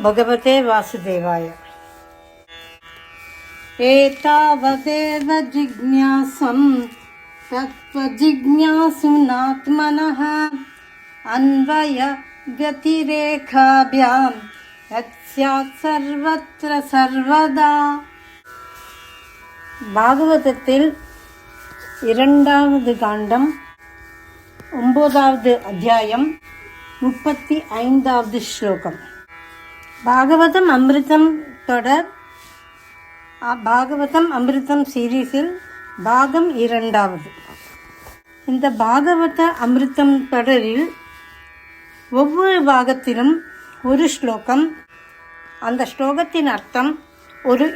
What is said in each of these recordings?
भगवते वासुदेवाय। एतावदेव जिज्ञासं तत्त्वजिज्ञासुनात्मनः अन्वय व्यतिरेकाभ्यां यत्स्यात् सर्वत्र सर्वदा। பாகவதத்தில் 2வது காண்டம் 9வது அத்தியாயம் 35வது ஸ்லோகம். பாகவதம் அமிர்தம் தொடர், பாகவதம் அமிர்தம் சீரீஸில் பாகம் 2வது. இந்த பாகவத அமிர்தம் தொடரில் ஒவ்வொரு பாகத்திலும் ஒரு ஸ்லோகம், அந்த ஸ்லோகத்தின் அர்த்தம், ஒரு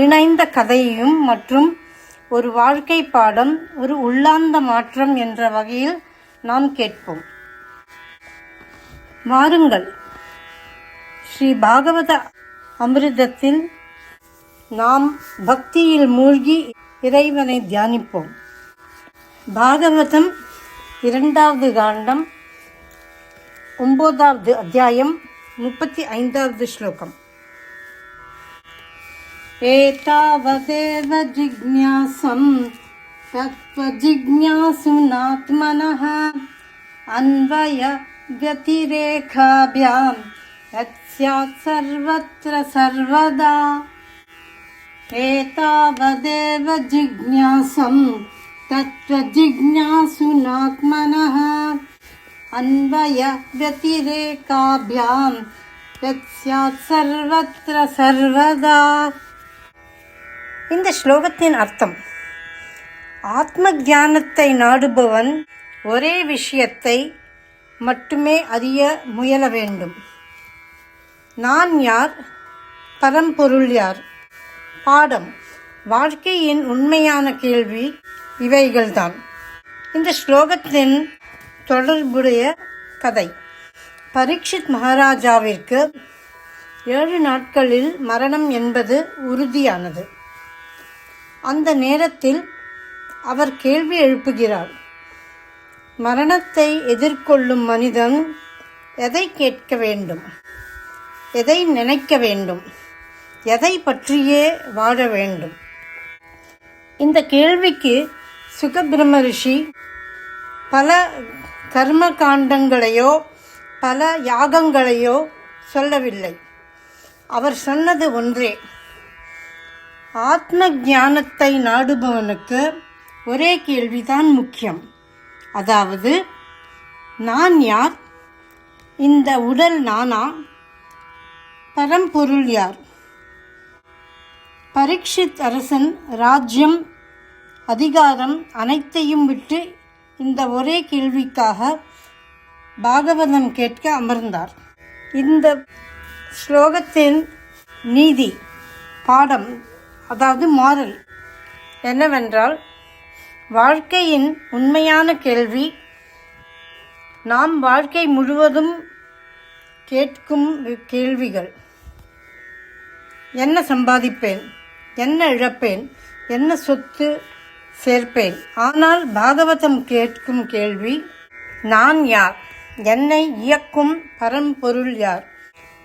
இணைந்த கதையையும் மற்றும் ஒரு வாழ்க்கை பாடம், ஒரு உள்ளார்ந்த மாற்றம் என்ற வகையில் நாம் கேட்போம். வாருங்கள், ஸ்ரீ பாகவத அமிர்தத்தில் நாம் பக்தியில் மூழ்கி இறைவனை தியானிப்போம். பாகவதம் 2வது காண்டம் 9வது அத்தியாயம் 35வது ஸ்லோகம். एतावदेव जिज्ञासं तत्त्वजिज्ञासुनात्मनः अन्वय व्यतिरेकाभ्यां यत्स्यात् सर्वत्र सर्वदा। एतावदेव जिज्ञासं तत्त्वजिज्ञासुनात्मनः अन्वय व्यतिरेकाभ्यां यत्स्यात् सर्वत्र सर्वदा. இந்த ஸ்லோகத்தின் அர்த்தம், ஆத்ம தியானத்தை நாடுபவன் ஒரே விஷயத்தை மட்டுமே அறிய முயல வேண்டும். நான் யார், பரம்பொருள் யார்? பாடம், வாழ்க்கையின் உண்மையான கேள்வி இவைகள்தான். இந்த ஸ்லோகத்தின் தொடர்புடைய கதை, பரீட்சித் மகாராஜாவிற்கு 7 நாட்களில் மரணம் என்பது உறுதியானது. அந்த நேரத்தில் அவர் கேள்வி எழுப்புகிறார், மரணத்தை எதிர்கொள்ளும் மனிதன் எதை கேட்க வேண்டும், எதை நினைக்க வேண்டும், எதை பற்றியே வாழ வேண்டும்? இந்த கேள்விக்கு சுகபிரம்ம ரிஷி பல கர்ம காண்டங்களையோ பல யாகங்களையோ சொல்லவில்லை. அவர் சொன்னது ஒன்றே, ஆத்ம ஞானத்தை நாடுபவனுக்கு ஒரே கேள்விதான் முக்கியம். அதாவது, நான் யார்? இந்த உடல் நானா? பரம்பொருள் யார்? பரீட்சித் அரசன் ராஜ்யம், அதிகாரம் அனைத்தையும் விட்டு இந்த ஒரே கேள்விக்காக பாகவதம் கேட்க அமர்ந்தார். இந்த ஸ்லோகத்தின் நீதி பாடம், அதாவது மாரல் என்னவென்றால், வாழ்க்கையின் உண்மையான கேள்வி, நாம் வாழ்க்கை முழுவதும் கேட்கும் கேள்விகள். என்ன சம்பாதிப்பேன், என்ன இழப்பேன், என்ன சொத்து சேர்ப்பேன்? ஆனால் பாகவதம் கேட்கும் கேள்வி, நான் யார், என்னை இயக்கும் பரம்பொருள் யார்?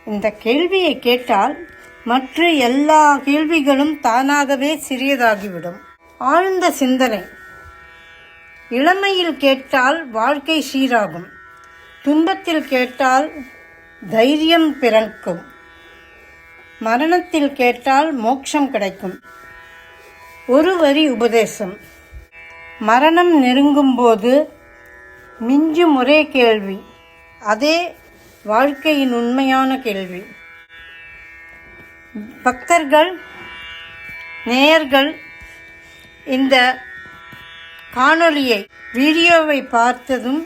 இந்த கேள்வியை கேட்டால் மற்ற எல்லா கேள்விகளும் தானாகவே சிறியதாகிவிடும். ஆழ்ந்த சிந்தனை. இளமையில் கேட்டால் வாழ்க்கை சீராகும், துன்பத்தில் கேட்டால் தைரியம் பிறக்கும், மரணத்தில் கேட்டால் மோட்சம் கிடைக்கும். ஒரு வரி உபதேசம். மரணம் நெருங்கும் போது மிஞ்சும் ஒரே கேள்வி, அதே வாழ்க்கையின் உண்மையான கேள்வி. பக்தர்கள், நேயர்கள் இந்த காணொளியை, வீடியோவை பார்த்ததும்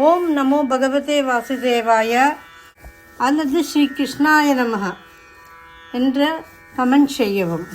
ஓம் நமோ பகவதே வாசுதேவாய அல்லது ஸ்ரீ கிருஷ்ணாய நமஹ என்ற கமெண்ட் செய்யவும்.